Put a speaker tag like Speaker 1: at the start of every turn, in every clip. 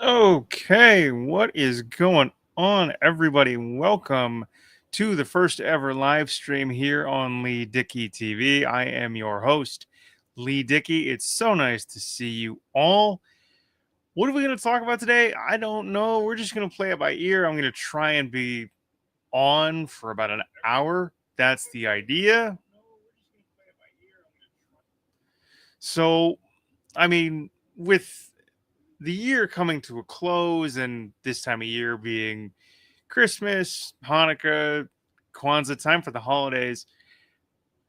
Speaker 1: Okay, what is going on, everybody? Welcome to the first ever live stream here on Lee Dickey TV. I am your host, Lee Dickey. It's so nice to see you all. What are we going to talk about today? I don't know. We're just going to play it by ear. I'm going to try and be on for about an hour. That's the idea. So, I mean, with the year coming to a close and this time of year being Christmas, Hanukkah, Kwanzaa, time for the holidays.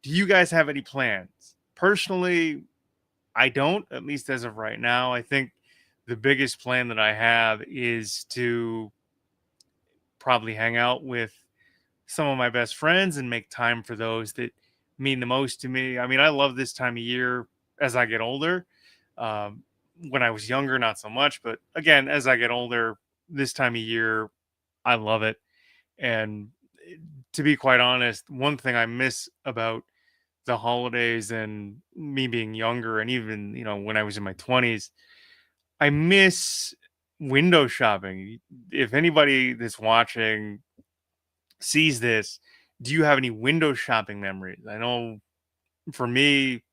Speaker 1: Do you guys have any plans? Personally, I don't, at least as of right now. I think the biggest plan that I have is to probably hang out with some of my best friends and make time for those that mean the most to me. I mean, I love this time of year as I get older. Um, when I was younger, not so much, but again, as I get older, this time of year, I love it. And to be quite honest, one thing I miss about the holidays and me being younger, and even, when I was in my 20s, I miss window shopping. If anybody that's watching sees this, do you have any window shopping memories? I know for me,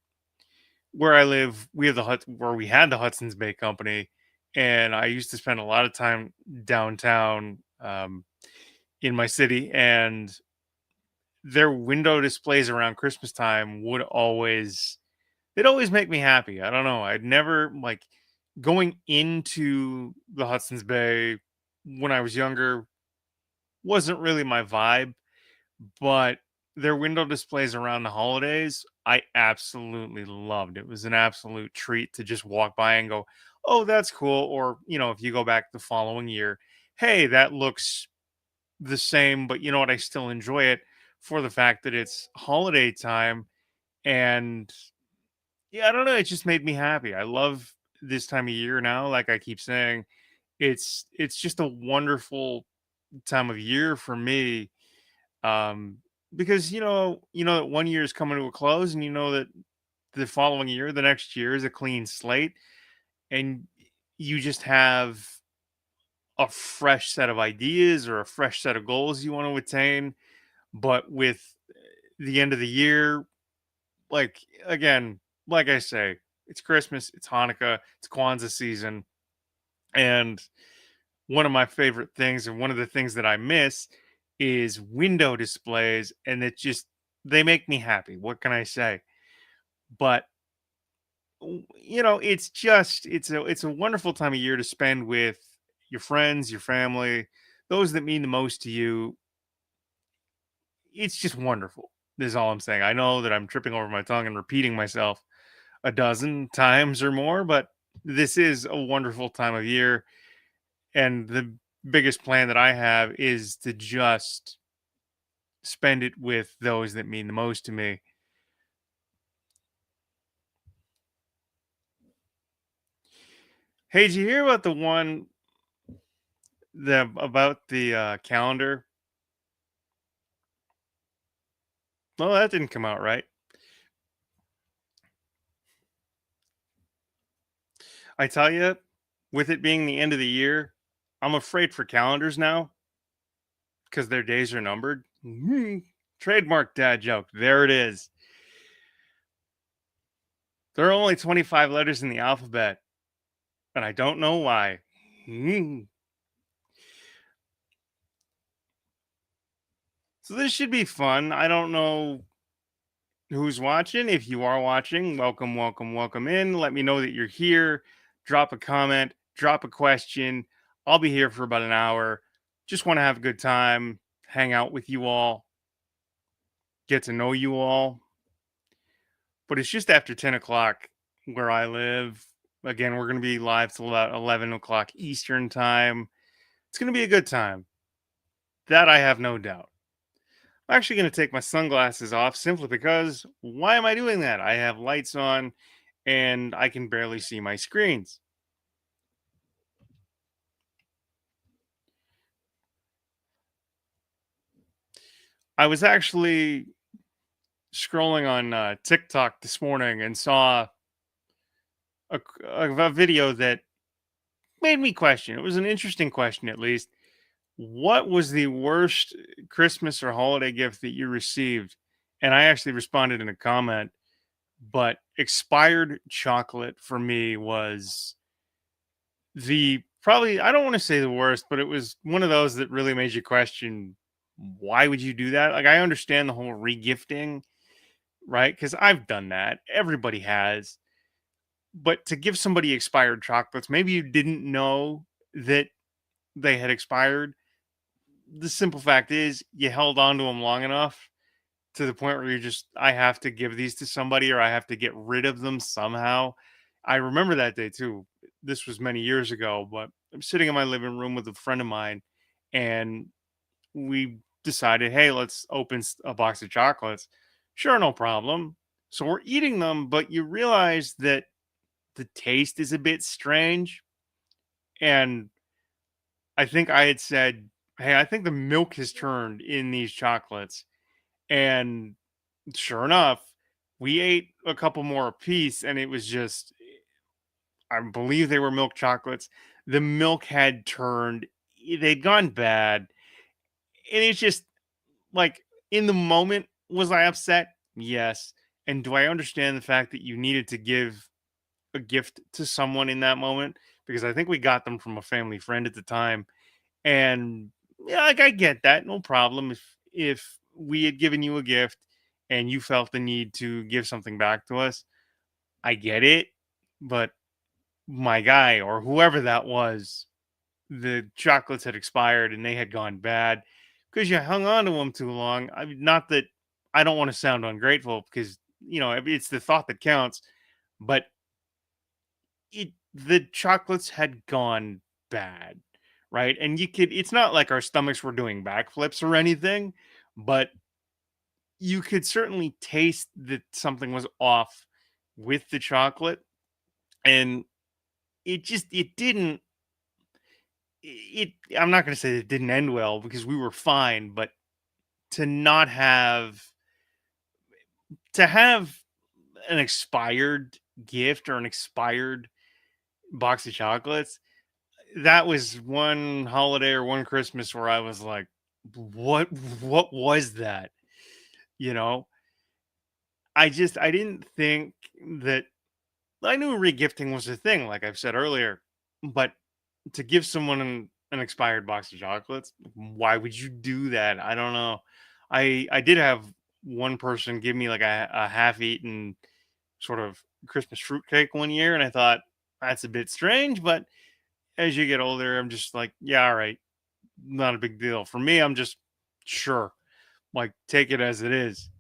Speaker 1: where I live, we have where we had the Hudson's Bay Company, and I used to spend a lot of time downtown in my city, and their window displays around Christmas time would always they'd always make me happy. I don't know. I'd never like going into the Hudson's Bay when I was younger wasn't really my vibe, but their window displays around the holidays, I absolutely loved. It was an absolute treat to just walk by and go, "Oh, that's cool." Or, if you go back the following year, "Hey, that looks the same, but you know what? I still enjoy it for the fact that it's holiday time." And yeah, I don't know. It just made me happy. I love this time of year now. Like I keep saying, it's just a wonderful time of year for me. Um, because you know that one year is coming to a close, and you know that the following year, the next year is a clean slate, and you just have a fresh set of ideas or a fresh set of goals you want to attain. But with the end of the year, like again, like I say, it's Christmas, it's Hanukkah, it's Kwanzaa season, and one of my favorite things, and one of the things that I miss, is window displays, and they make me happy. What can I say? But it's a wonderful time of year to spend with your friends, your family, those that mean the most to you. It's just wonderful. Is all I'm saying. I know that I'm tripping over my tongue and repeating myself a dozen times or more, but this is a wonderful time of year. And the biggest plan that I have is to just spend it with those that mean the most to me. Hey, did you hear about the calendar? Well, that didn't come out right. I tell you, with it being the end of the year, I'm afraid for calendars now because their days are numbered. Trademark dad joke. There it is. There are only 25 letters in the alphabet, and I don't know why. So this should be fun. I don't know who's watching. If you are watching, welcome, welcome, welcome in. Let me know that you're here. Drop a comment, drop a question. I'll be here for about an hour. Just want to have a good time, hang out with you all, get to know you all. But it's just after 10 o'clock where I live. Again, we're going to be live till about 11 o'clock Eastern time. It's going to be a good time. That I have no doubt. I'm actually going to take my sunglasses off simply because why am I doing that? I have lights on and I can barely see my screens. I was actually scrolling on TikTok this morning and saw a video that made me question. It was an interesting question, at least. What was the worst Christmas or holiday gift that you received? And I actually responded in a comment, but expired chocolate for me was the probably, I don't want to say the worst, but it was one of those that really made you question, why would you do that? Like, I understand the whole regifting, right? Because I've done that. Everybody has. But to give somebody expired chocolates, maybe you didn't know that they had expired. The simple fact is, you held on to them long enough to the point where you're just, I have to give these to somebody or I have to get rid of them somehow. I remember that day too. This was many years ago, but I'm sitting in my living room with a friend of mine and we decided, hey, let's open a box of chocolates. Sure, no problem. So we're eating them, but you realize that the taste is a bit strange. And I think I had said, hey, I think the milk has turned in these chocolates. And sure enough, we ate a couple more apiece, and it was just, I believe they were milk chocolates. The milk had turned, they'd gone bad. And it's just like, in the moment, was I upset? Yes. And do I understand the fact that you needed to give a gift to someone in that moment? Because I think we got them from a family friend at the time. And yeah, like, I get that, no problem. If we had given you a gift and you felt the need to give something back to us, I get it. But my guy or whoever that was, the chocolates had expired and they had gone bad because you hung on to them too long. I mean, not that I don't want to sound ungrateful, because it's the thought that counts. But the chocolates had gone bad, right? And you could, it's not like our stomachs were doing backflips or anything, but you could certainly taste that something was off with the chocolate. And it didn't, I'm not going to say it didn't end well because we were fine, but to not have, to have an expired gift or an expired box of chocolates, that was one holiday or one Christmas where I was like, what was that? You know, I didn't think that, I knew regifting was a thing, like I've said earlier, but to give someone an expired box of chocolates, why would you do that? I don't know. I did have one person give me like a half-eaten sort of Christmas fruitcake one year, and I thought that's a bit strange, but as you get older, I'm just like, yeah, all right, not a big deal. For me, I'm just, sure, like, take it as it is.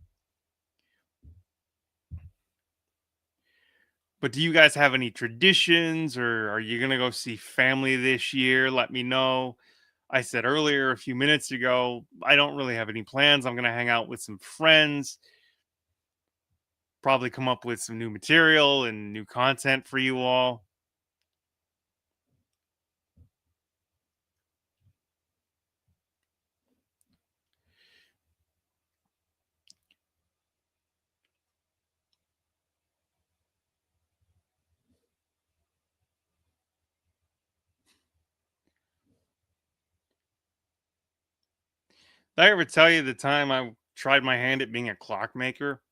Speaker 1: But do you guys have any traditions, or are you going to go see family this year? Let me know. I said earlier, a few minutes ago, I don't really have any plans. I'm going to hang out with some friends, probably come up with some new material and new content for you all. Did I ever tell you the time I tried my hand at being a clockmaker?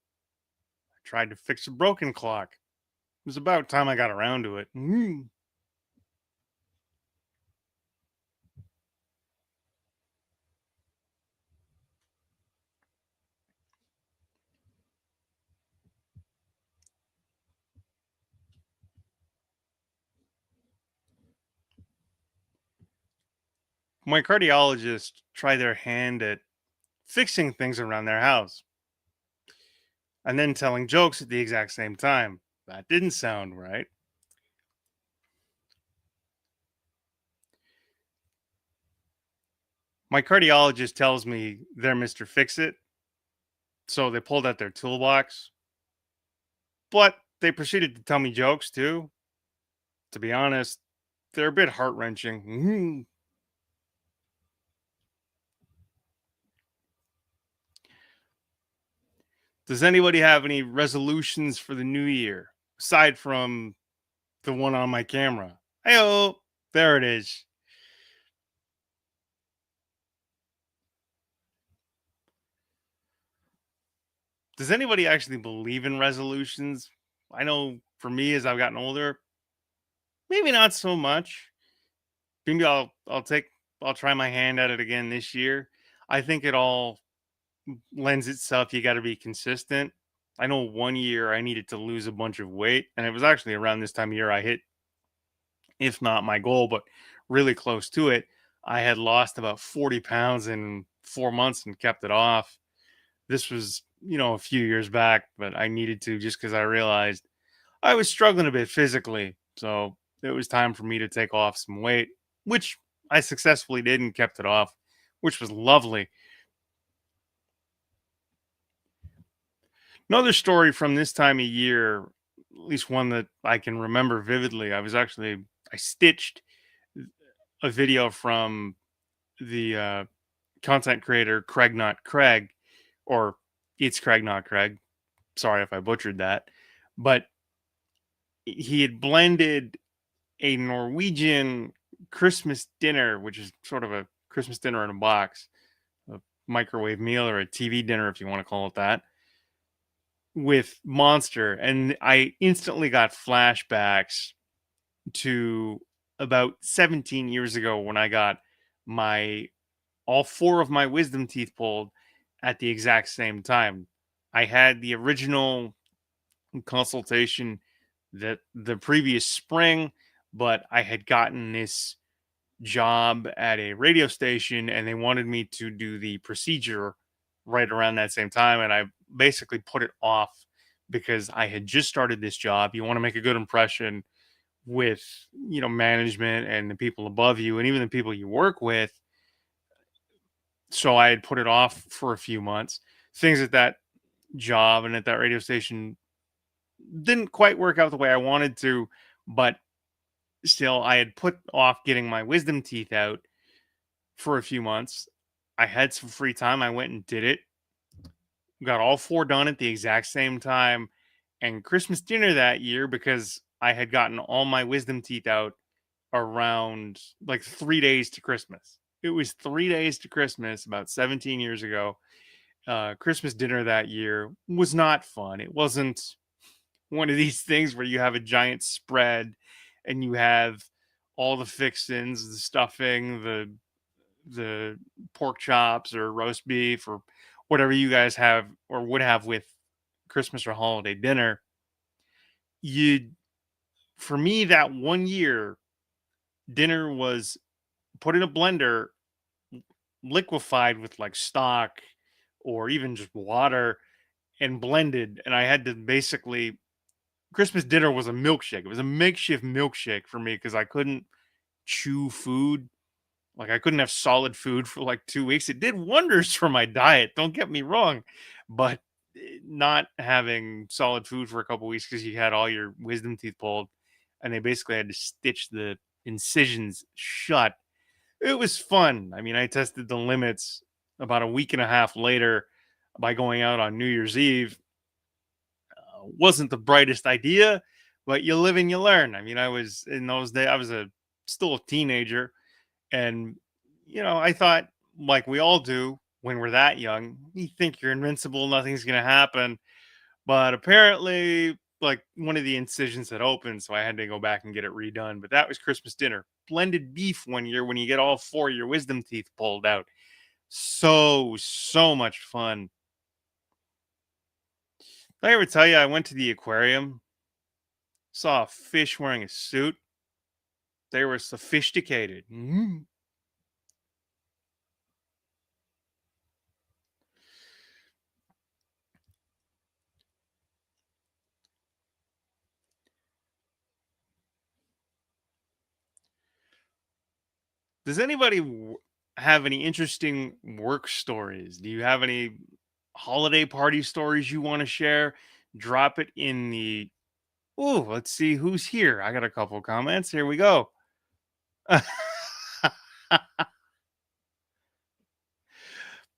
Speaker 1: I tried to fix a broken clock. It was about time I got around to it. My cardiologist tried their hand at fixing things around their house and then telling jokes at the exact same time. That didn't sound right. My cardiologist tells me they're Mr. Fix It, so they pulled out their toolbox, but they proceeded to tell me jokes too. To be honest, they're a bit heart wrenching. Does anybody have any resolutions for the new year aside from the one on my camera? Hey, There it is. Does anybody actually believe in resolutions? I know for me, as I've gotten older, maybe not so much. Maybe I'll try my hand at it again this year. I think it all lends itself. You got to be consistent. I know one year I needed to lose a bunch of weight, and it was actually around this time of year I hit, if not my goal, but really close to it. I had lost about 40 pounds in 4 months and kept it off. This was, a few years back, but I needed to just because I realized I was struggling a bit physically. So it was time for me to take off some weight, which I successfully did and kept it off, which was lovely. Another story from this time of year, at least one that I can remember vividly. I stitched a video from the content creator Craig Not Craig, or it's Craig Not Craig. Sorry if I butchered that, but he had blended a Norwegian Christmas dinner, which is sort of a Christmas dinner in a box, a microwave meal or a TV dinner, if you want to call it that, with Monster. And I instantly got flashbacks to about 17 years ago when I got my all four of my wisdom teeth pulled at the exact same time. I had the original consultation that the previous spring, but I had gotten this job at a radio station and they wanted me to do the procedure right around that same time. And I basically put it off because I had just started this job. You want to make a good impression with, management and the people above you and even the people you work with. So I had put it off for a few months. Things at that job and at that radio station didn't quite work out the way I wanted to, but still, I had put off getting my wisdom teeth out for a few months. I had some free time. I went and did it. Got all four done at the exact same time. And Christmas dinner that year, because I had gotten all my wisdom teeth out around like 3 days to Christmas. It was 3 days to Christmas about 17 years ago. Christmas dinner that year was not fun. It wasn't one of these things where you have a giant spread and you have all the fixins, the stuffing, the pork chops or roast beef or whatever you guys have or would have with Christmas or holiday dinner. You For me that one year, dinner was put in a blender, liquefied with like stock or even just water and blended, and I had to basically Christmas dinner was a milkshake. It was a makeshift milkshake for me because I couldn't chew food. Like I couldn't have solid food for like 2 weeks. It did wonders for my diet. Don't get me wrong, but not having solid food for a couple weeks because you had all your wisdom teeth pulled, and they basically had to stitch the incisions shut. It was fun. I mean, I tested the limits about a week and a half later by going out on New Year's Eve. Wasn't the brightest idea, but you live and you learn. I mean, I was in those days, I was still a teenager, and I thought, like we all do when we're that young, you think you're invincible, nothing's gonna happen. But apparently, like one of the incisions had opened, so I had to go back and get it redone. But that was Christmas dinner. Blended beef one year when you get all four of your wisdom teeth pulled out. So much fun. Did I ever tell you I went to the aquarium, saw a fish wearing a suit? They were sophisticated. Mhm. Does anybody have any interesting work stories? Do you have any holiday party stories you want to share? Drop it in the. Oh, let's see who's here. I got a couple comments. Here we go.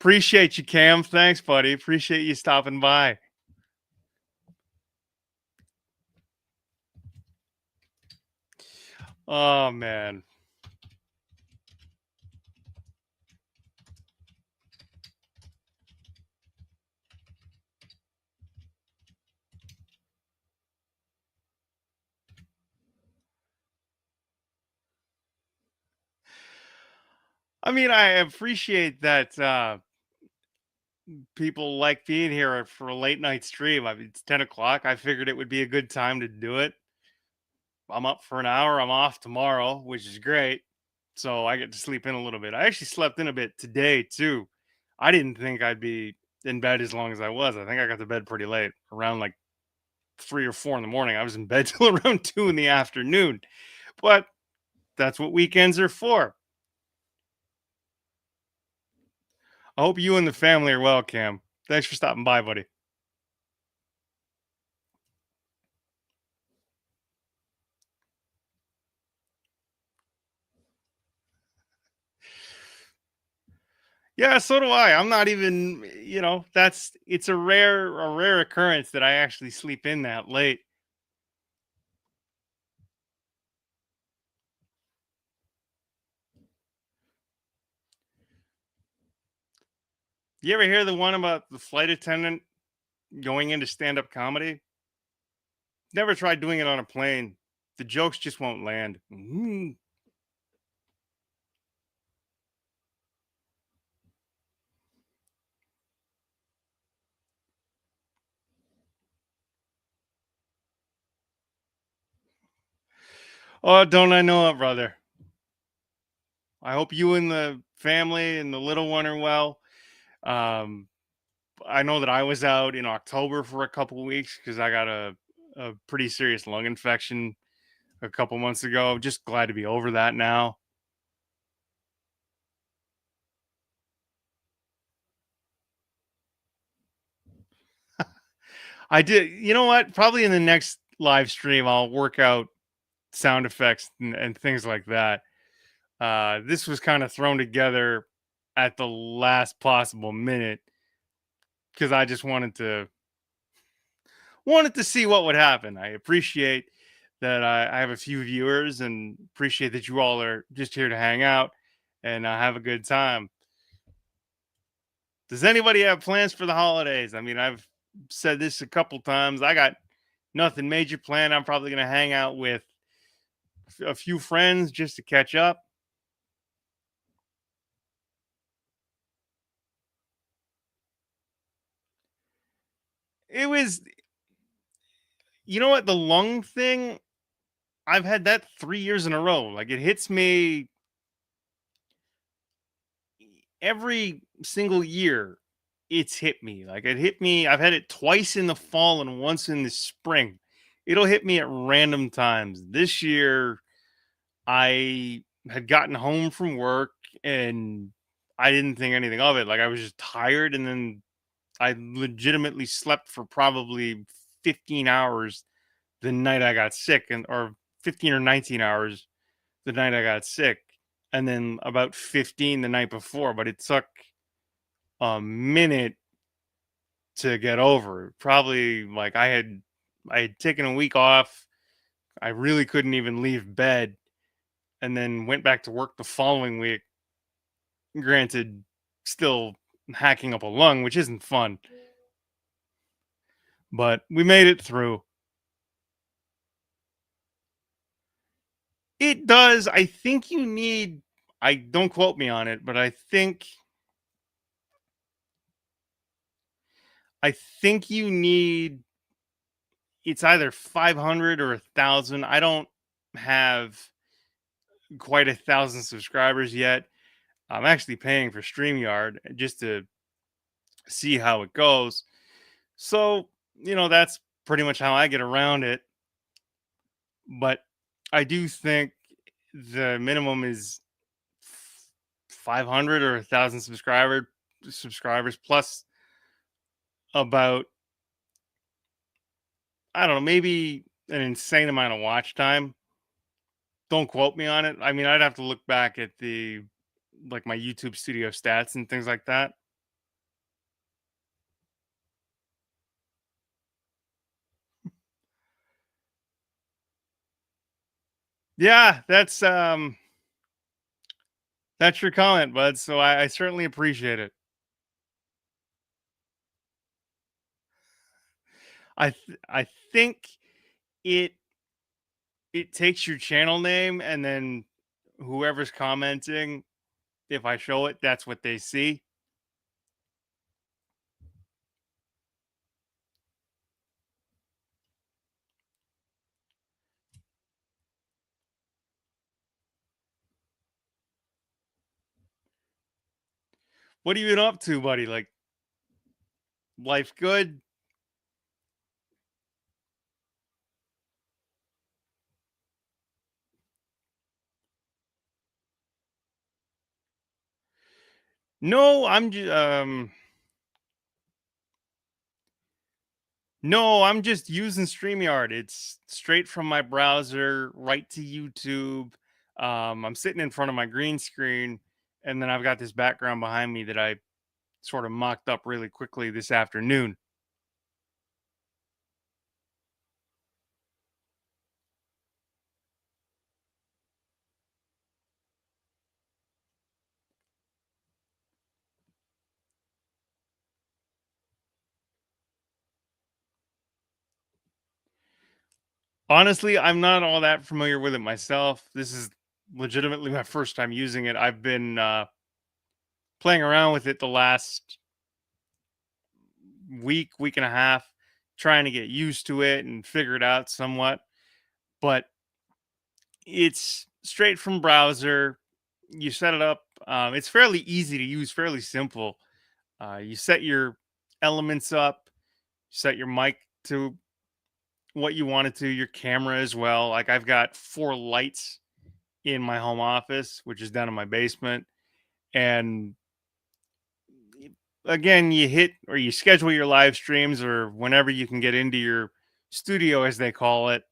Speaker 1: Appreciate you, Cam. Thanks, buddy. Appreciate you stopping by. Oh man. I mean, I appreciate that people like being here for a late night stream. I mean, it's 10 o'clock. I figured it would be a good time to do it. I'm up for an hour. I'm off tomorrow, which is great. So I get to sleep in a little bit. I actually slept in a bit today too. I didn't think I'd be in bed as long as I was. I think I got to bed pretty late, around like 3 or 4 in the morning. I was in bed till around 2 in the afternoon. But that's what weekends are for. I hope you and the family are well, Cam. Thanks for stopping by, buddy. Yeah, so do I. I'm not even, that's it's a rare occurrence that I actually sleep in that late. You ever hear the one about the flight attendant going into stand-up comedy? Never tried doing it on a plane. The jokes just won't land. Oh, don't I know it, brother? I hope you and the family and the little one are well. Um, I know that I was out in October for a couple weeks because I got a pretty serious lung infection a couple months ago. Just glad to be over that now. I did. You know what? Probably in the next live stream, I'll work out sound effects and things like that. This was kind of thrown together at the last possible minute because I just wanted to see what would happen. I appreciate that I have a few viewers and appreciate that you all are just here to hang out and have a good time. Does anybody have plans for the holidays? I mean, I've said this a couple times. I got nothing major planned. I'm probably going to hang out with a few friends just to catch up. It was, you know what, the lung thing, I've had that 3 years in a row. Like it hits me every single year. It's hit me. Like it hit me. I've had it twice in the fall and once in the spring. It'll hit me at random times. This year, I had gotten home from work and I didn't think anything of it. Like I was just tired, and then I legitimately slept for probably 15 hours the night I got sick, and or 15 or 19 hours the night I got sick, and then about 15 the night before. But it took a minute to get over. Probably like I had taken a week off. I really couldn't even leave bed, and then went back to work the following week. Granted, still hacking up a lung, which isn't fun, but we made it through. It does. I think you need, I don't quote me on it, but I think you need, it's either 500 or 1,000. I don't have quite 1,000 subscribers yet. I'm actually paying for StreamYard just to see how it goes. So, that's pretty much how I get around it. But I do think the minimum is 500 or 1,000 subscribers plus about, I don't know, maybe an insane amount of watch time. Don't quote me on it. I mean, I'd have to look back at the like my YouTube studio stats and things like that. Yeah, that's your comment, bud. So I certainly appreciate it. I think it it takes your channel name and then whoever's commenting if I show it, that's what they see. What have you been up to, buddy? Like, life good? No, no, I'm just using StreamYard. It's straight from my browser right to YouTube. I'm sitting in front of my green screen, and then I've got this background behind me that I sort of mocked up really quickly this afternoon. Honestly, I'm not all that familiar with it myself. This is legitimately my first time using it. I've been playing around with it the last week and a half, trying to get used to it and figure it out somewhat. But it's straight from browser. You set it up. It's fairly easy to use, fairly simple. You set your elements up, set your mic to what you want it to, your camera as well. Like I've got four lights in my home office, which is down in my basement. And again, you hit or you schedule your live streams or whenever you can get into your studio, as they call it,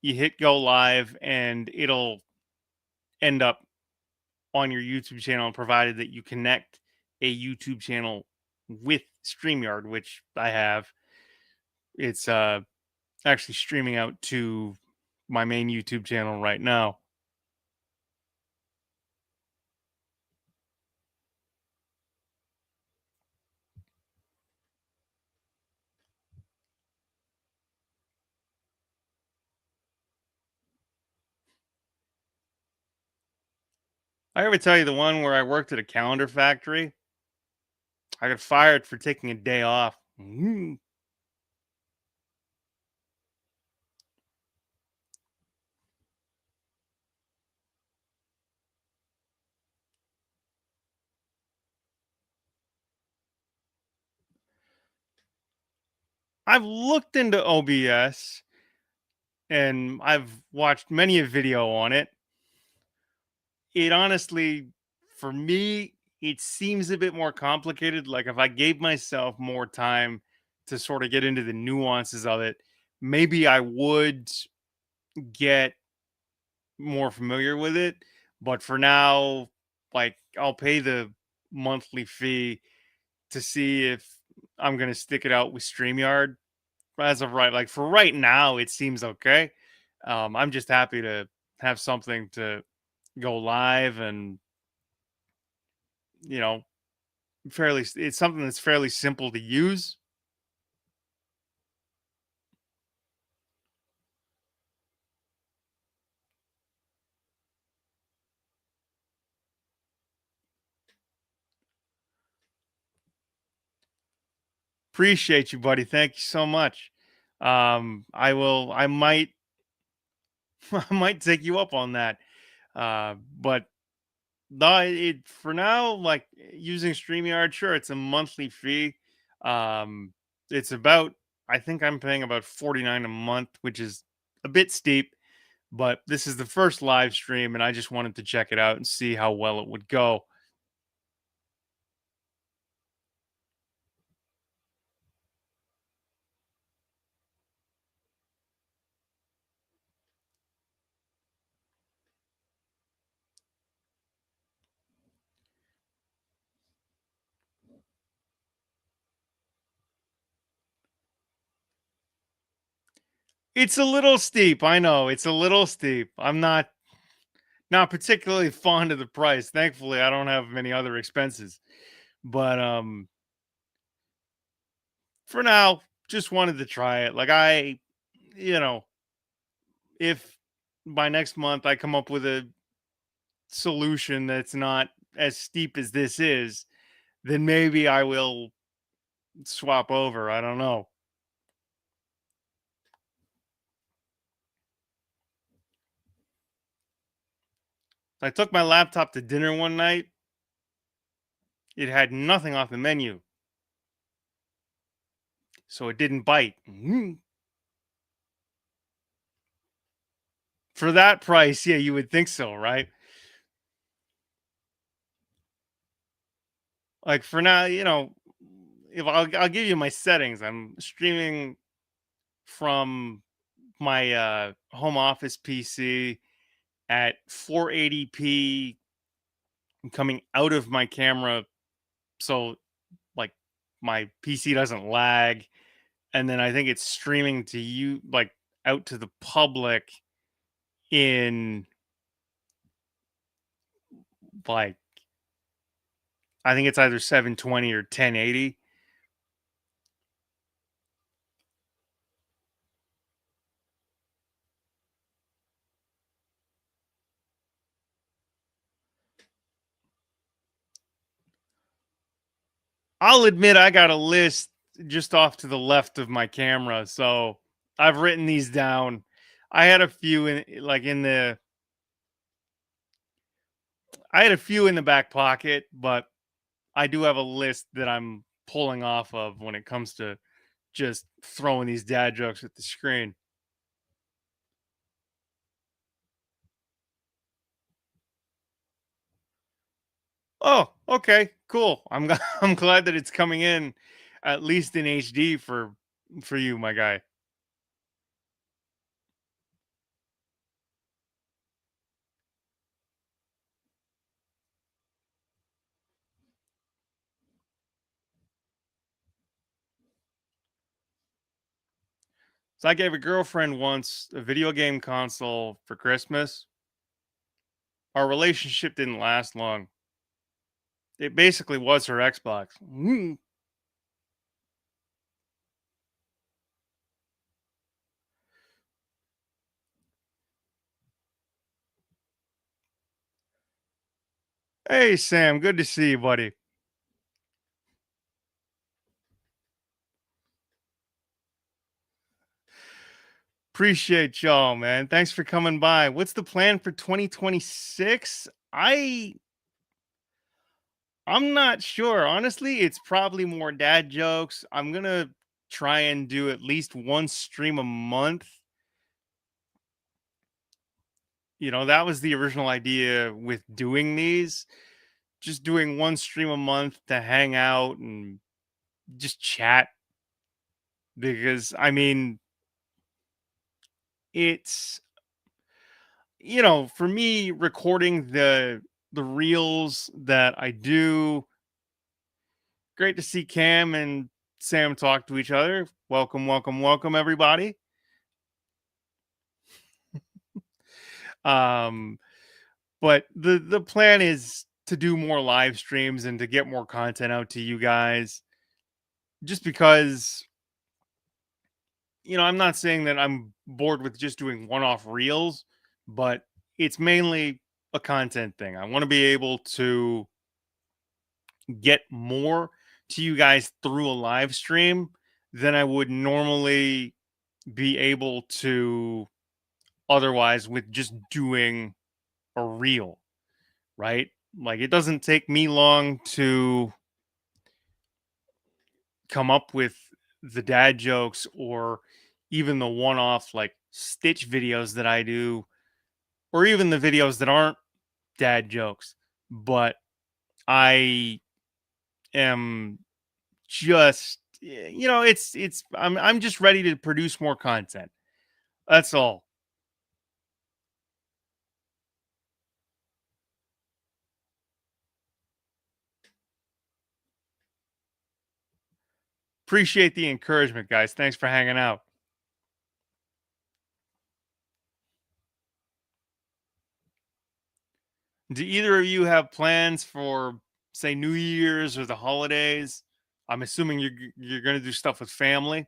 Speaker 1: you hit go live and it'll end up on your YouTube channel, provided that you connect a YouTube channel with StreamYard, which I have. It's actually streaming out to my main YouTube channel right now. I ever tell you the one where I worked at a calendar factory? I got fired for taking a day off. I've looked into OBS and I've watched many a video on it. It honestly, for me, it seems a bit more complicated. Like if I gave myself more time to sort of get into the nuances of it, maybe I would get more familiar with it. But for now, like I'll pay the monthly fee to see if I'm gonna stick it out with StreamYard as of right. Like for right now, it seems okay. I'm just happy to have something to go live and you know it's something that's fairly simple to use. Appreciate you, buddy. Thank you so much. I might I might take you up on that. But no, it for now, like using StreamYard, sure, it's a monthly fee. Um, it's about I think I'm paying about 49 a month, which is a bit steep, but this is the first live stream and I just wanted to check it out and see how well it would go. It's a little steep. I know. It's a little steep. I'm not particularly fond of the price. Thankfully, I don't have many other expenses. But for now, just wanted to try it. Like you know, if by next month I come up with a solution that's not as steep as this is, then maybe I will swap over. I don't know. I took my laptop to dinner one night. It had nothing off the menu, so it didn't bite. For that price, yeah, you would think so, right? Like for now, if I'll give you my settings. I'm streaming from my home office PC at 480p coming out of my camera, so like my PC doesn't lag, and then I think it's streaming to you, like out to the public in like I think it's either 720 or 1080. I'll admit I got a list just off to the left of my camera, so I've written these down. I had a few I had a few in the back pocket, but I do have a list that I'm pulling off of when it comes to just throwing these dad jokes at the screen. Oh, okay, cool. I'm glad that it's coming in at least in HD for you, my guy. So I gave a girlfriend once a video game console for Christmas. Our relationship didn't last long. It basically was her Xbox. Hey Sam, good to see you, buddy. Appreciate y'all, man. Thanks for coming by. What's the plan for 2026? I'm not sure. Honestly, it's probably more dad jokes. I'm going to try and do at least one stream a month. That was the original idea with doing these. Just doing one stream a month to hang out and just chat, because I mean, it's for me recording the reels that I do. Great to see Cam and Sam talk to each other. Welcome, welcome, welcome, everybody. Um, but the plan is to do more live streams and to get more content out to you guys. Just because I'm not saying that I'm bored with just doing one-off reels, but it's mainly a content thing. I want to be able to get more to you guys through a live stream than I would normally be able to otherwise with just doing a reel, right? Like it doesn't take me long to come up with the dad jokes or even the one-off like stitch videos that I do, or even the videos that aren't dad jokes, but I am just I'm just ready to produce more content. That's all. Appreciate the encouragement, guys. Thanks for hanging out. Do either of you have plans for, say, New Year's or the holidays? I'm assuming you're going to do stuff with family.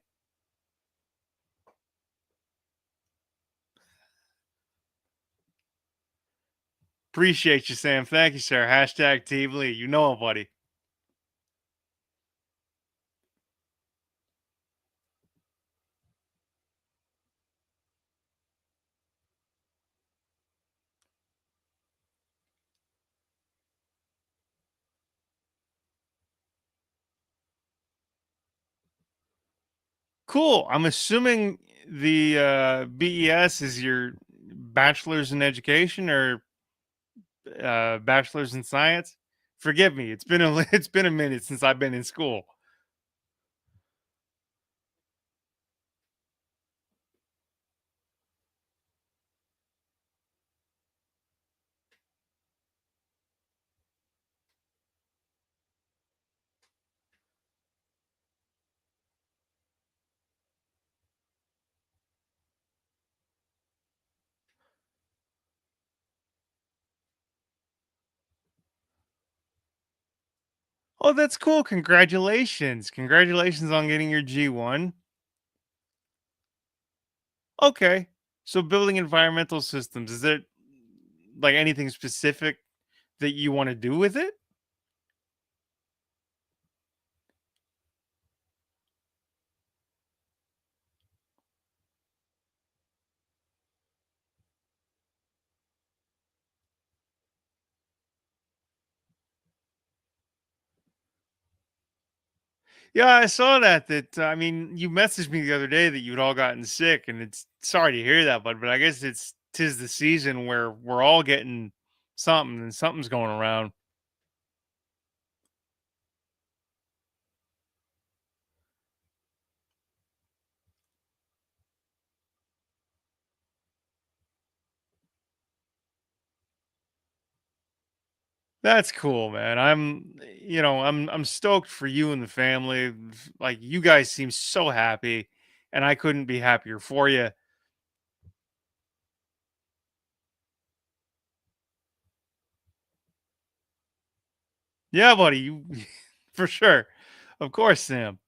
Speaker 1: Appreciate you, Sam. Thank you, sir. Hashtag Team Lee. You know it, buddy. Cool. I'm assuming the BES is your bachelor's in education or bachelor's in science. Forgive me. It's been a it's been a minute since I've been in school. Oh, that's cool. Congratulations. Congratulations on getting your G1. Okay. So building environmental systems, is it like anything specific that you want to do with it? Yeah, I saw that. I mean, you messaged me the other day that you'd all gotten sick, and it's sorry to hear that, but I guess it's tis the season where we're all getting something, and something's going around. That's cool, man. I'm stoked for you and the family. Like you guys seem so happy, and I couldn't be happier for you. Yeah, buddy, you for sure. Of course, Sam.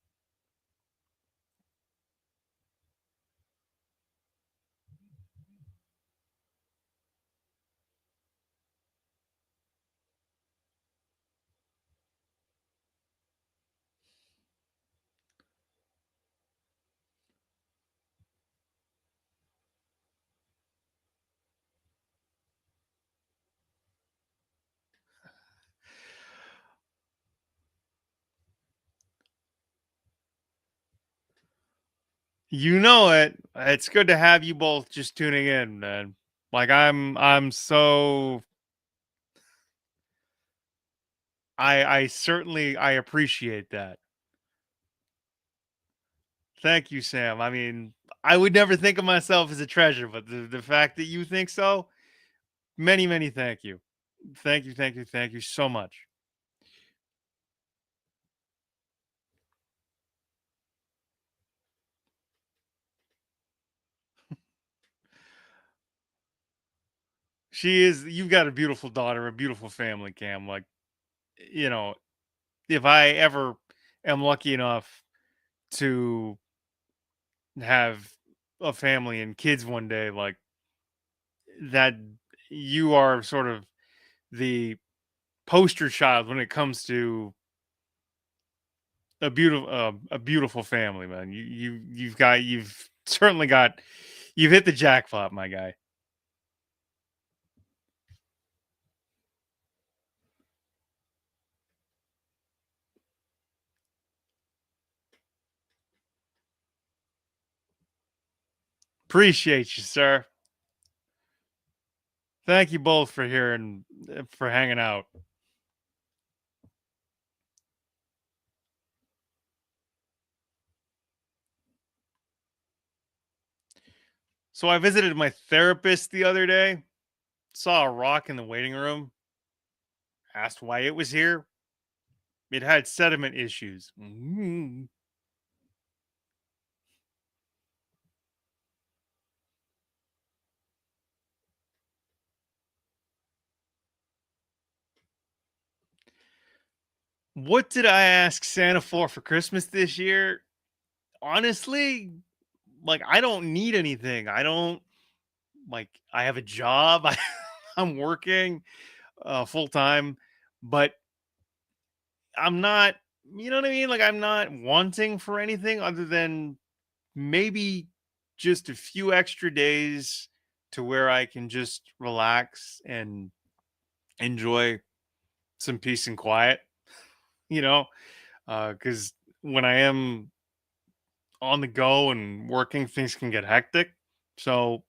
Speaker 1: You know it. It's good to have you both just tuning in, man. Like I'm so I certainly I appreciate that. Thank you, Sam. I mean, I would never think of myself as a treasure, but the fact that you think so, many, many thank you. Thank you, thank you, thank you so much. She is you've got a beautiful daughter, a beautiful family, Cam. Like, you know, if I ever am lucky enough to have a family and kids one day, like that you are sort of the poster child when it comes to a beautiful family, man. You've certainly got you've hit the jackpot, my guy. Appreciate you, sir. Thank you both for hearing for hanging out. So I visited my therapist the other day, saw a rock in the waiting room, asked why it was here. It had sediment issues. What did I ask Santa for Christmas this year? Honestly, like I don't need anything. I don't like I have a job. I'm working full time, but I'm not, you know what I mean? Like, I'm not wanting for anything other than maybe just a few extra days to where I can just relax and enjoy some peace and quiet, you know? Because when I am on the go and working, things can get hectic. So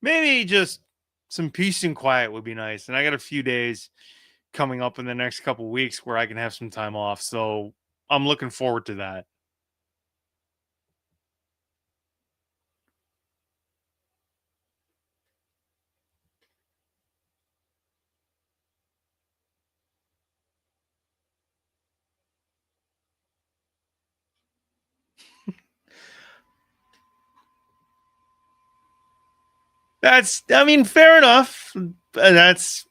Speaker 1: maybe just some peace and quiet would be nice. And I got a few days coming up in the next couple weeks where I can have some time off. So I'm looking forward to that. I mean, fair enough. That's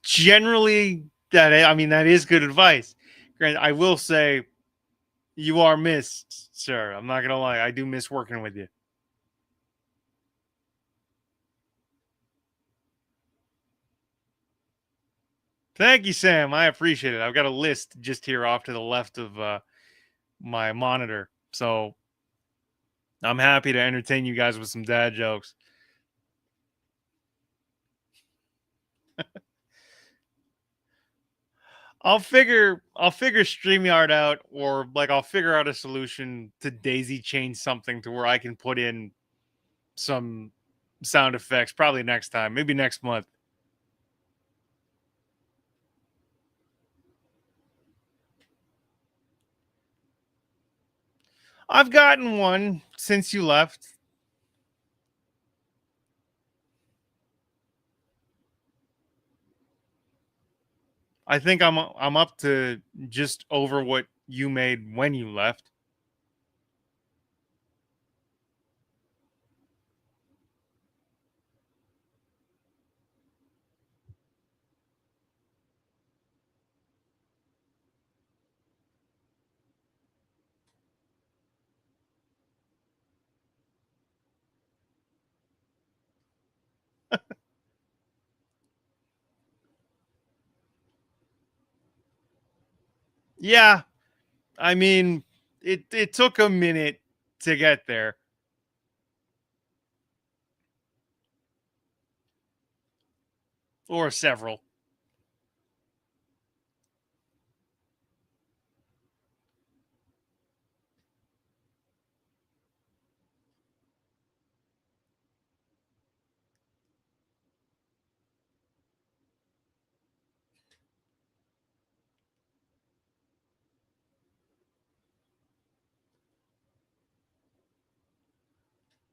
Speaker 1: generally I mean, that is good advice. Granted, I will say you are missed, sir. I'm not gonna lie. I do miss working with you. Thank you, Sam. I appreciate it. I've got a list just here off to the left of my monitor, so I'm happy to entertain you guys with some dad jokes. I'll figure StreamYard out, or like I'll figure out a solution to daisy chain something to where I can put in some sound effects probably next time, maybe next month. I've gotten one since you left. I think I'm up to just over what you made when you left. Yeah, I mean, it took a minute to get there, or several.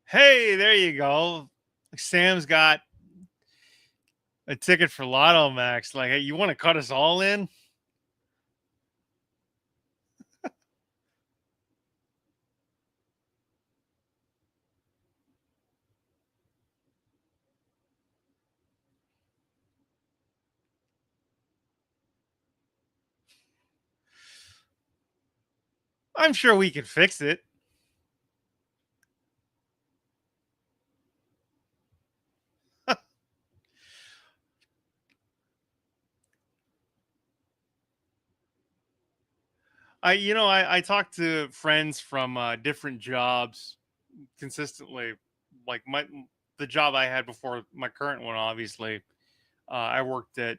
Speaker 1: Hey, there you go. Sam's got a ticket for Lotto Max. Like, hey, you want to cut us all in? I'm sure we could fix it. I talk to friends from different jobs consistently. Like the job I had before my current one, obviously, I worked at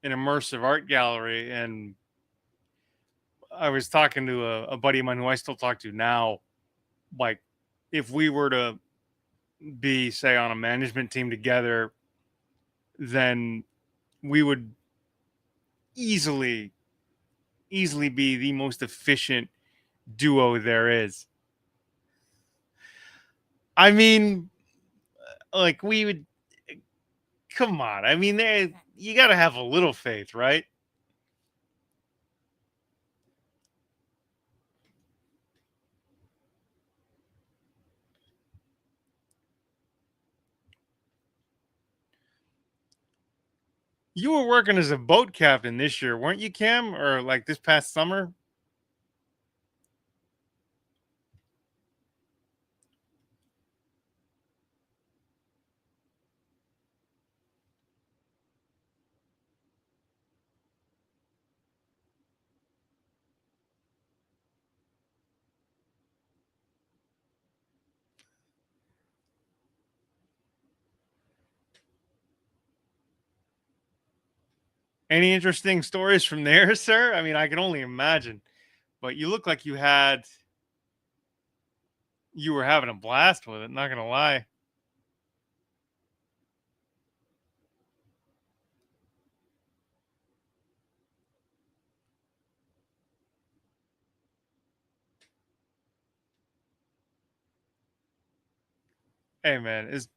Speaker 1: an immersive art gallery, and I was talking to a buddy of mine who I still talk to now. Like, if we were to be, say, on a management team together, then we would easily, easily be the most efficient duo there is. I mean, like we would come on. I mean, you got to have a little faith, right? You were working as a boat captain this year, weren't you, Cam? Or like this past summer? Any interesting stories from there, sir? I mean, I can only imagine. But you look like you were having a blast with it, not gonna lie. Hey man, is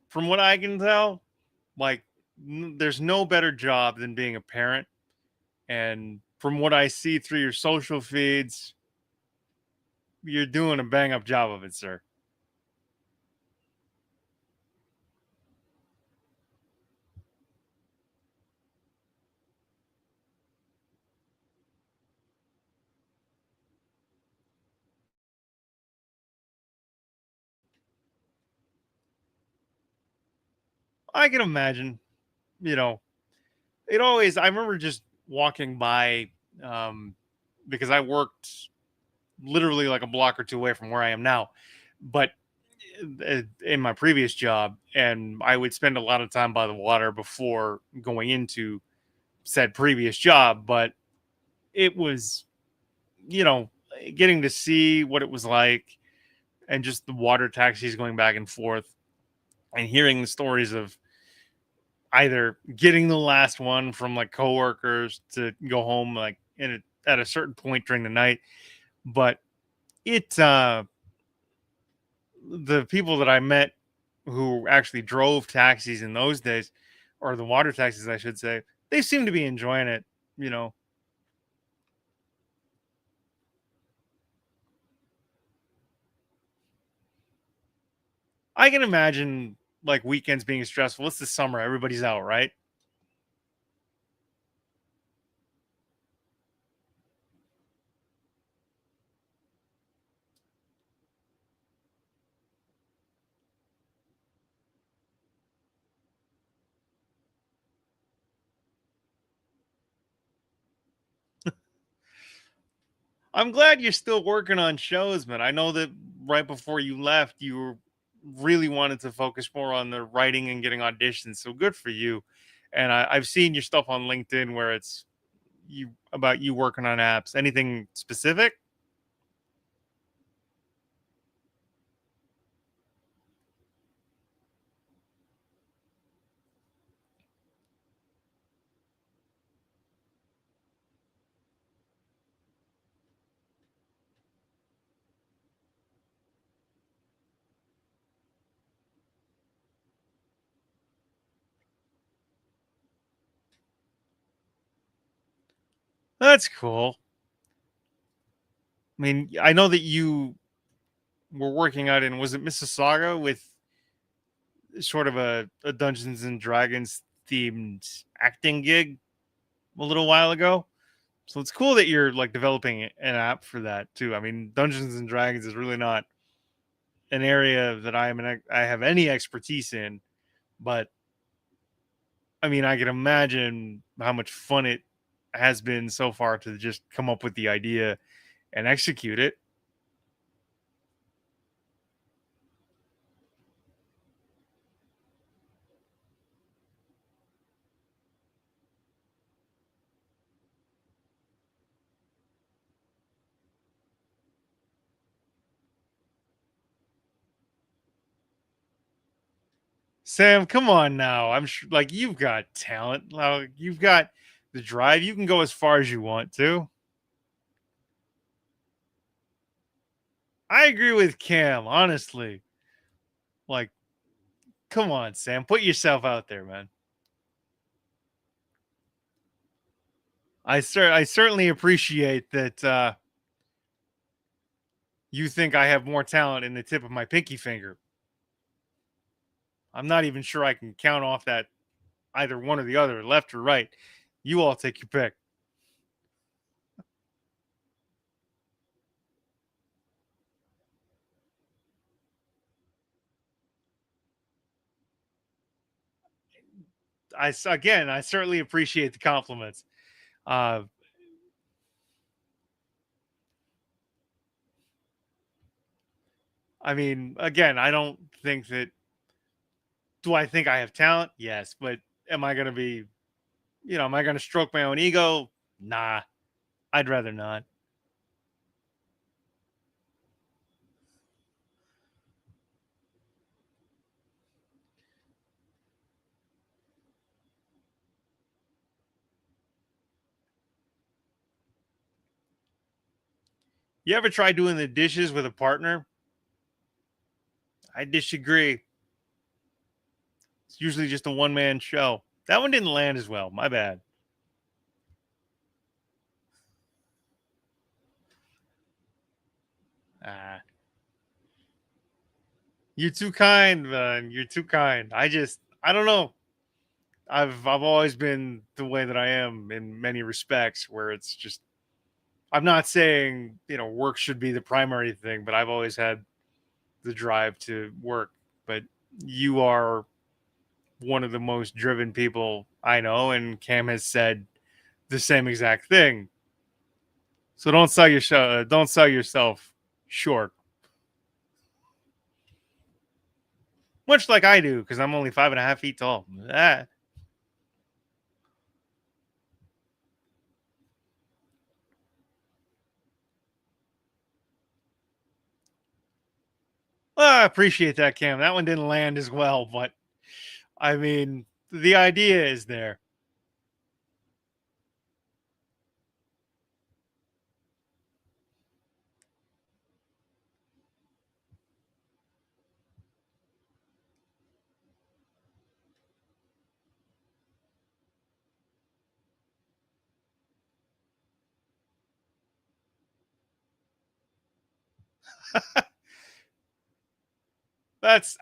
Speaker 1: from what I can tell, like there's no better job than being a parent. And from what I see through your social feeds, you're doing a bang up job of it, sir. I can imagine, you know, it always, I remember just walking by, um, because I worked literally like a block or two away from where I am now. But in my previous job, and I would spend a lot of time by the water before going into said previous job. But it was, you know, getting to see what it was like and just the water taxis going back and forth and hearing the stories of either getting the last one from like coworkers to go home like at a certain point during the night. But it the people that I met who actually drove taxis in those days, or the water taxis I should say, they seem to be enjoying it, you know. I can imagine like weekends being stressful. It's the summer, everybody's out, right? I'm glad you're still working on shows, man. I know that right before you left, really wanted to focus more on the writing and getting auditions. So good for you. And I've seen your stuff on LinkedIn where it's you about you working on apps. Anything specific? That's cool. I mean, I know that you were working out in, was it Mississauga, with sort of a Dungeons and Dragons themed acting gig a little while ago. So it's cool that you're like developing an app for that too. I mean, Dungeons and Dragons is really not an area that I have any expertise in, but I mean, I can imagine how much fun it has been so far to just come up with the idea and execute it. Sam, come on now. I'm sure like you've got talent. Like, you've got the drive. You can go as far as you want to. I agree with Cam, honestly. Like, come on, Sam. Put yourself out there, man. I certainly appreciate that you think I have more talent in the tip of my pinky finger. I'm not even sure I can count off that either one or the other, left or right. You all take your pick. Again, I certainly appreciate the compliments. Uh, I mean, again, I don't think that. Do I think I have talent? Yes, but am I going to be? Am I going to stroke my own ego? Nah, I'd rather not. You ever try doing the dishes with a partner? I disagree. It's usually just a one man show. That one didn't land as well. My bad. Ah, you're too kind, man. You're too kind. I don't know. I've always been the way that I am in many respects, where it's just I'm not saying work should be the primary thing, but I've always had the drive to work. But you are one of the most driven people I know, and Cam has said the same exact thing. So don't sell yourself short. Much like I do, because I'm only 5.5 feet tall. Ah, well, I appreciate that, Cam. That one didn't land as well, but I mean, the idea is there.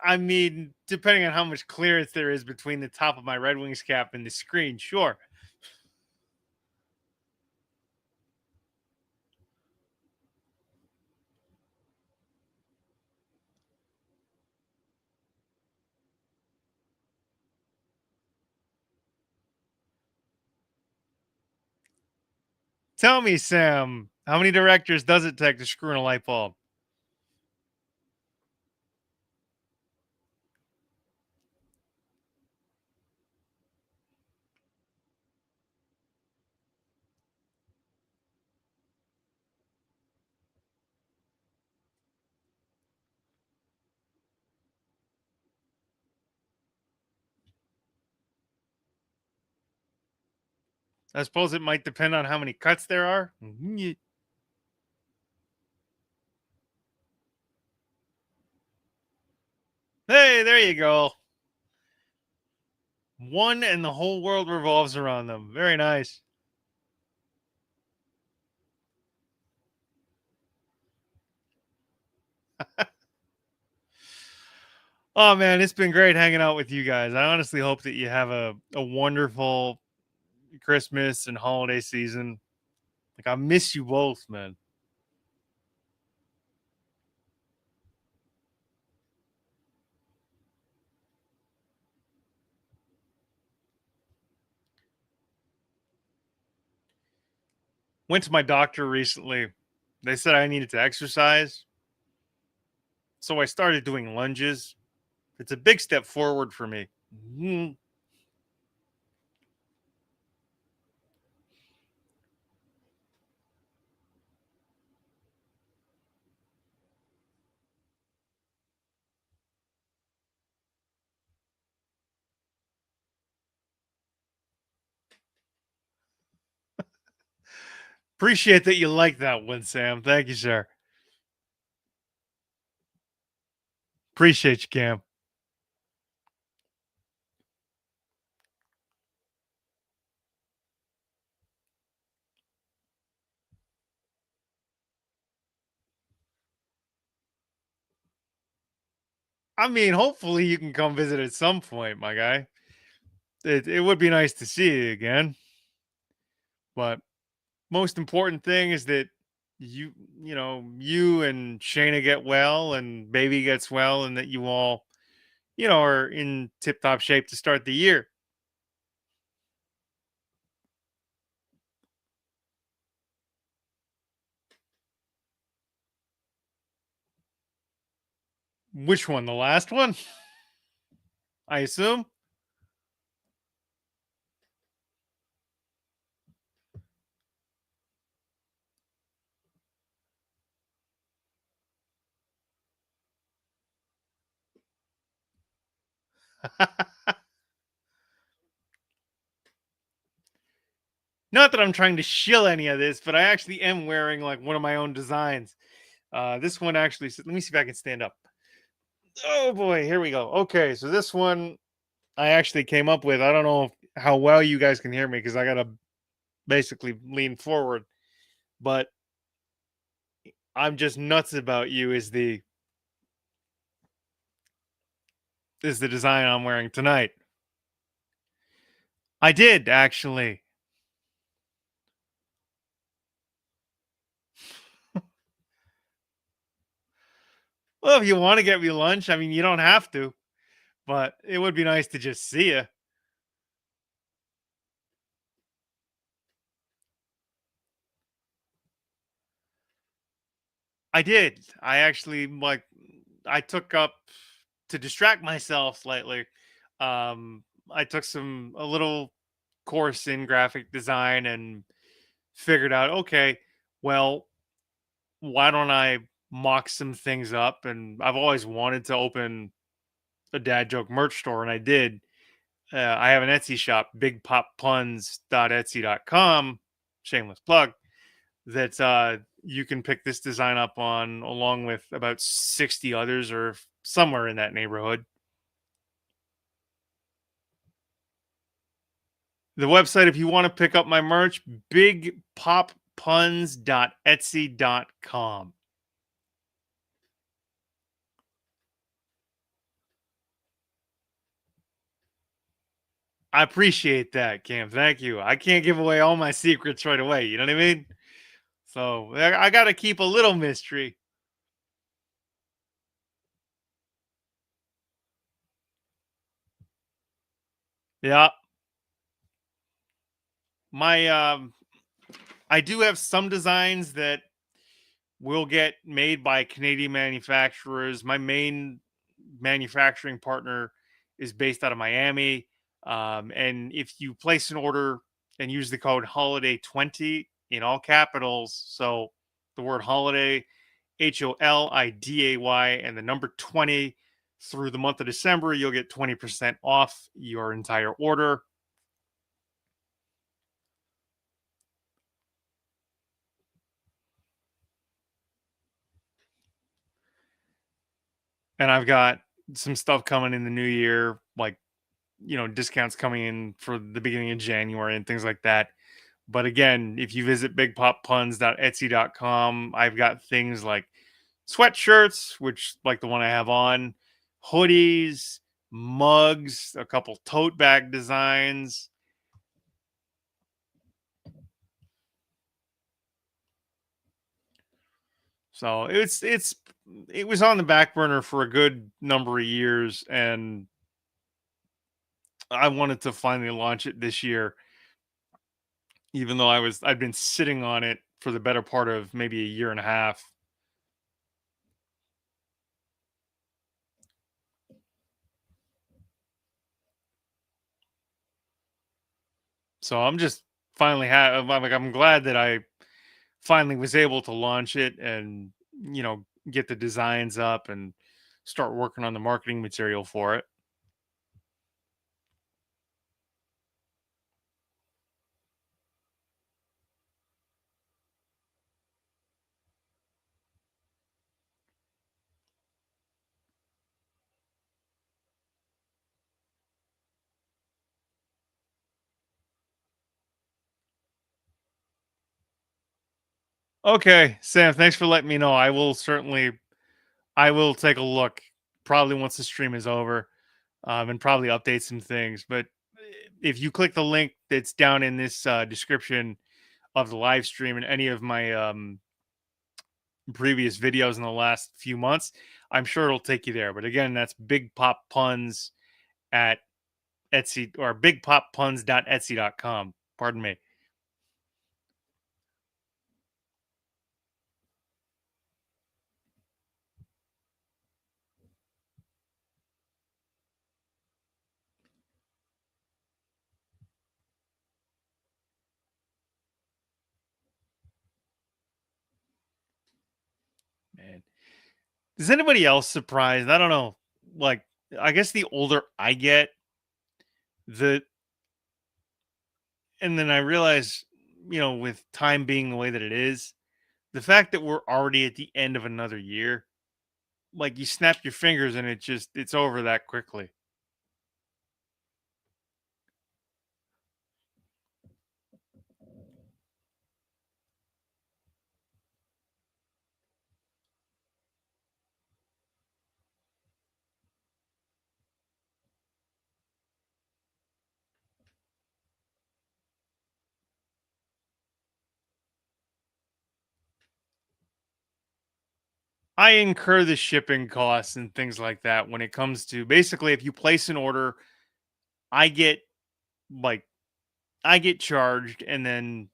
Speaker 1: I mean, depending on how much clearance there is between the top of my Red Wings cap and the screen, sure. Tell me, Sam, how many directors does it take to screw in a light bulb? I suppose it might depend on how many cuts there are. Mhm. Hey, there you go. One and the whole world revolves around them. Very nice. Oh man, it's been great hanging out with you guys. I honestly hope that you have a wonderful Christmas and holiday season. Like I miss you both, man. Went to my doctor recently. They said I needed to exercise. So I started doing lunges. It's a big step forward for me. Mhm. Appreciate that you like that one, Sam. Thank you, sir. Appreciate you, Cam. I mean, hopefully you can come visit at some point, my guy. It would be nice to see you again. But most important thing is that you you and Shayna get well and baby gets well and that you all are in tip top shape to start the year. Which one? The last one? I assume. Not that I'm trying to shill any of this, but I actually am wearing like one of my own designs. This one actually, let me see if I can stand up. Oh boy, here we go. Okay, so this one I actually came up with. I don't know how well you guys can hear me because I gotta basically lean forward, but I'm just nuts about you is the design I'm wearing tonight. I did actually. Well, if you want to get me lunch, I mean, you don't have to, but it would be nice to just see you. I did. I actually like I took up to distract myself slightly. I took a little course in graphic design and figured out, okay, well, why don't I mock some things up? And I've always wanted to open a dad joke merch store, and I did. I have an Etsy shop, bigpoppuns.etsy.com. Shameless plug. That you can pick this design up on, along with about 60 others or somewhere in that neighborhood. The website, if you want to pick up my merch, bigpoppuns.etsy.com. I appreciate that, Cam. Thank you. I can't give away all my secrets right away. You know what I mean? So I got to keep a little mystery. Yeah. My I do have some designs that will get made by Canadian manufacturers. My main manufacturing partner is based out of Miami. And if you place an order and use the code holiday20 in all capitals, so the word holiday, HOLIDAY, and the number 20 through the month of December, you'll get 20% off your entire order. And I've got some stuff coming in the new year, like, discounts coming in for the beginning of January and things like that. But again, if you visit bigpoppuns.etsy.com, I've got things like sweatshirts, which like the one I have on, hoodies, mugs, a couple tote bag designs. So it was on the back burner for a good number of years, and I wanted to finally launch it this year, even though I'd been sitting on it for the better part of maybe a year and a half. So I'm just finally I'm glad that I finally was able to launch it and get the designs up and start working on the marketing material for it. Okay, Sam, thanks for letting me know. I will take a look probably once the stream is over, and probably update some things. But if you click the link that's down in this description of the live stream and any of my previous videos in the last few months, I'm sure it'll take you there. But again, that's Big Pop Puns at Etsy, or bigpoppuns.etsy.com. Pardon me. Man. Is anybody else surprised? I don't know. Like, I guess the older I get, the and then I realize, with time being the way that it is, the fact that we're already at the end of another year, like you snap your fingers and it's over that quickly. I incur the shipping costs and things like that when it comes to basically if you place an order, I get like I get charged and then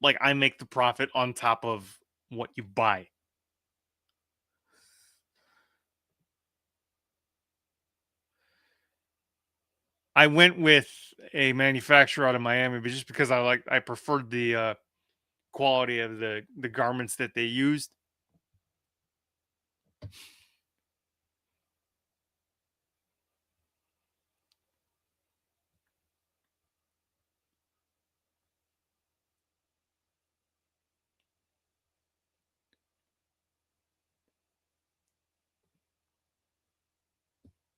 Speaker 1: like I make the profit on top of what you buy. I went with a manufacturer out of Miami, but just because I preferred the quality of the garments that they used.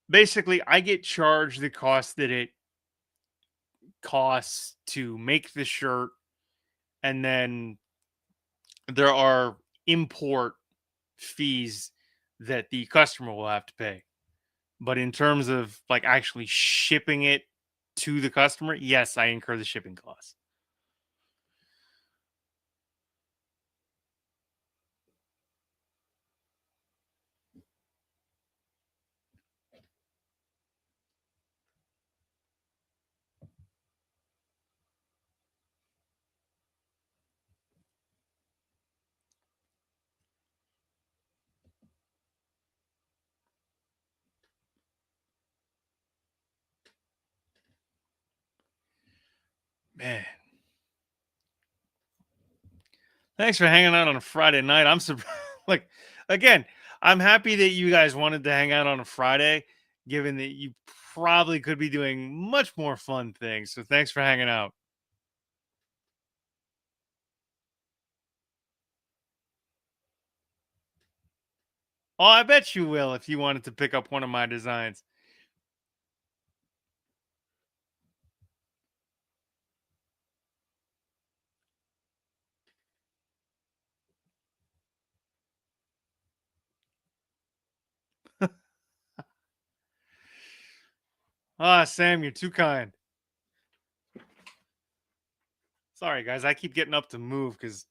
Speaker 1: Basically, I get charged the cost that it costs to make the shirt, and then there are import fees that the customer will have to pay. But in terms of like actually shipping it to the customer, yes, I incur the shipping costs. Man, thanks for hanging out on a Friday night. I'm surprised. Like, again, I'm happy that you guys wanted to hang out on a Friday, given that you probably could be doing much more fun things. So, thanks for hanging out. Oh, I bet you will if you wanted to pick up one of my designs. Ah, Sam, you're too kind. Sorry, guys. I keep getting up to move because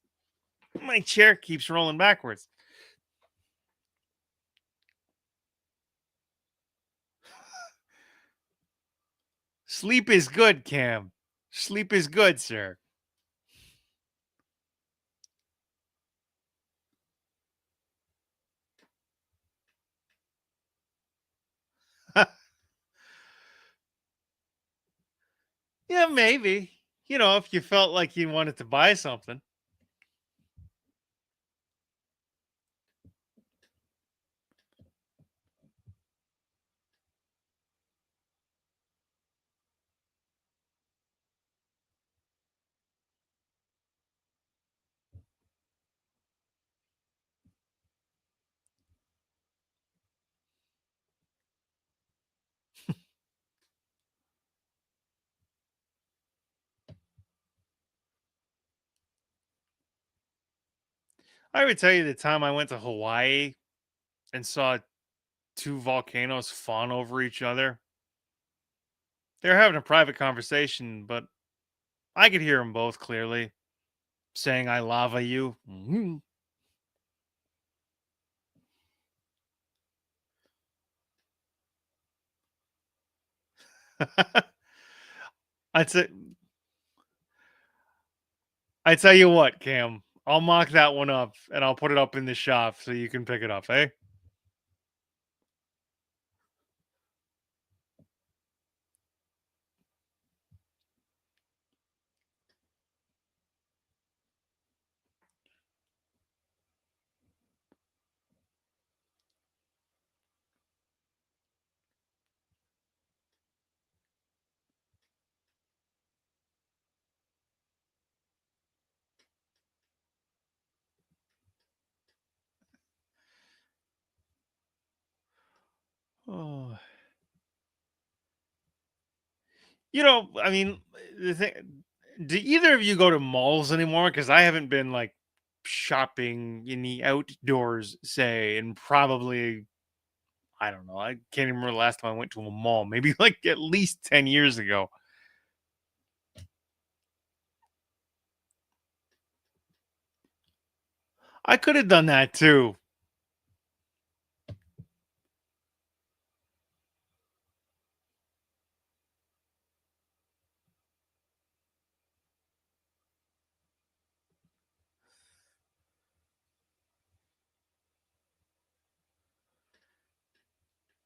Speaker 1: my chair keeps rolling backwards. Sleep is good, Cam. Sleep is good, sir. Yeah, maybe. If you felt like you wanted to buy something. I would tell you the time I went to Hawaii and saw two volcanoes fawn over each other. They were having a private conversation, but I could hear them both clearly saying, I lava you. Mhm. I say, I tell you what, Cam, I'll mock that one up and I'll put it up in the shop so you can pick it up, eh? Oh. I mean, the thing, do either of you go to malls anymore? Because I haven't been like shopping in the outdoors, say, and probably, I don't know. I can't even remember the last time I went to a mall. Maybe like at least 10 years ago. I could have done that too.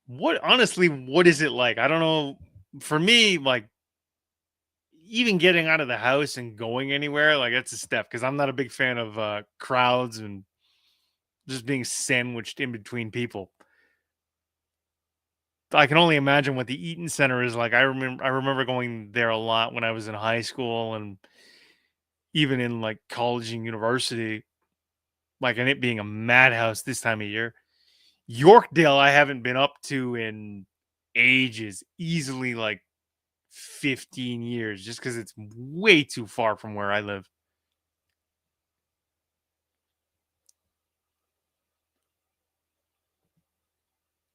Speaker 1: What is it like? I don't know. For me, like even getting out of the house and going anywhere, like that's a step because I'm not a big fan of crowds and just being sandwiched in between people. I can only imagine what the Eaton Center is like. I remember going there a lot when I was in high school and even in like college and university, like and it being a madhouse this time of year. Yorkdale I haven't been up to in ages, easily like 15 years just cuz it's way too far from where I live.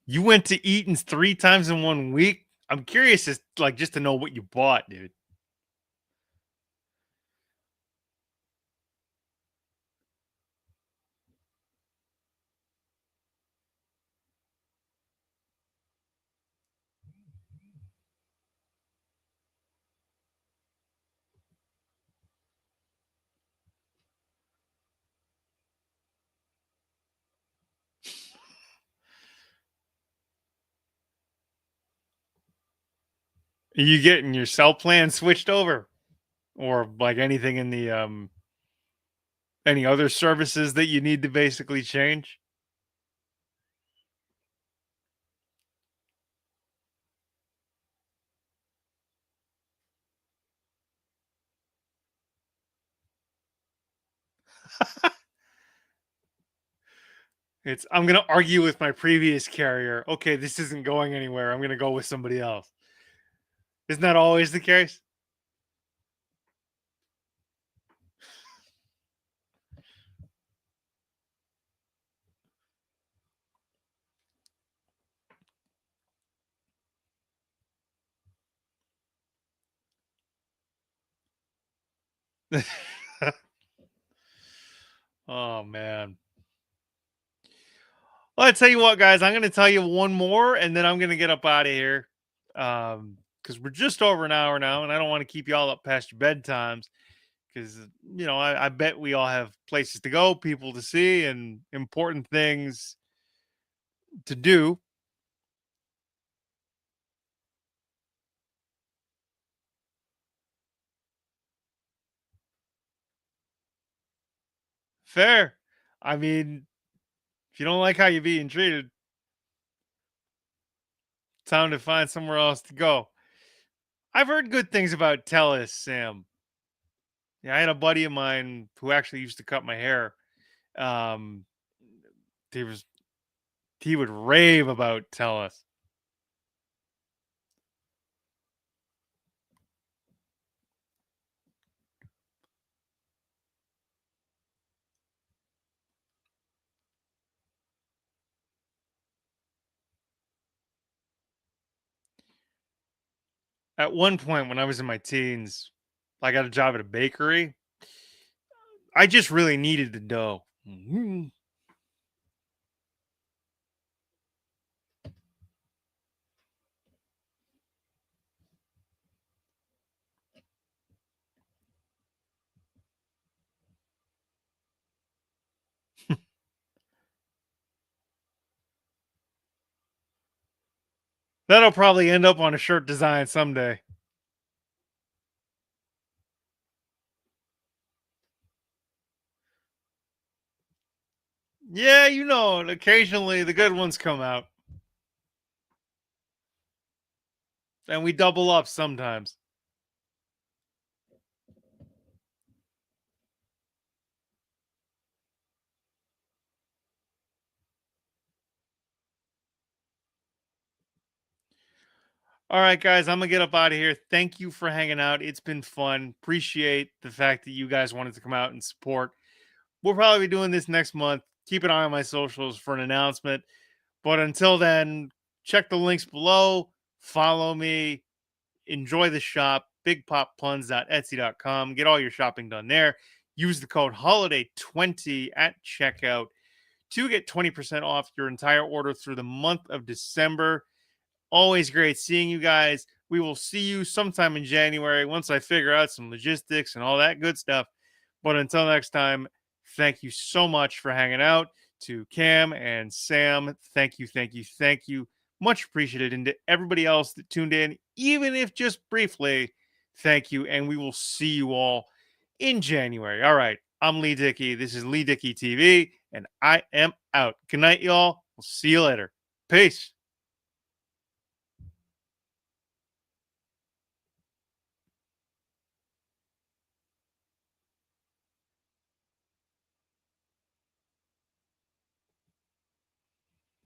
Speaker 1: You went to Eaton's 3 times in 1 week? I'm curious just to know what you bought, dude. Are you getting your cell plan switched over or like anything in the any other services that you need to basically change? I'm gonna argue with my previous carrier. Okay, this isn't going anywhere. I'm gonna go with somebody else. Isn't that always the case? Oh man. Well, I tell you what, guys, I'm gonna tell you one more and then I'm gonna get up out of here. Because we're just over an hour now, and I don't want to keep you all up past your bedtimes. Because I bet we all have places to go, people to see, and important things to do. Fair. I mean, if you don't like how you're being treated, time to find somewhere else to go. I've heard good things about Telus, Sam. Yeah, I had a buddy of mine who actually used to cut my hair. Um, he was he would rave about Telus. At one point when I was in my teens, I got a job at a bakery. I just really needed the dough. Mhm. That'll probably end up on a shirt design someday. Yeah, occasionally the good ones come out, and we double up sometimes. All right, guys, I'm gonna get up out of here. Thank you for hanging out. It's been fun. Appreciate the fact that you guys wanted to come out and support. We'll probably be doing this next month. Keep an eye on my socials for an announcement. But until then, check the links below. Follow me. Enjoy the shop. Bigpoppuns.etsy.com. Get all your shopping done there. Use the code HOLIDAY20 at checkout to get 20% off your entire order through the month of December. Always great seeing you guys. We will see you sometime in January once I figure out some logistics and all that good stuff. But until next time, thank you so much for hanging out. To Cam and Sam, thank you, thank you, thank you. Much appreciated. And to everybody else that tuned in, even if just briefly, thank you. And we will see you all in January. All right. I'm Lee Dickey. This is Lee Dickey TV, and I am out. Good night, y'all. We'll see you later. Peace.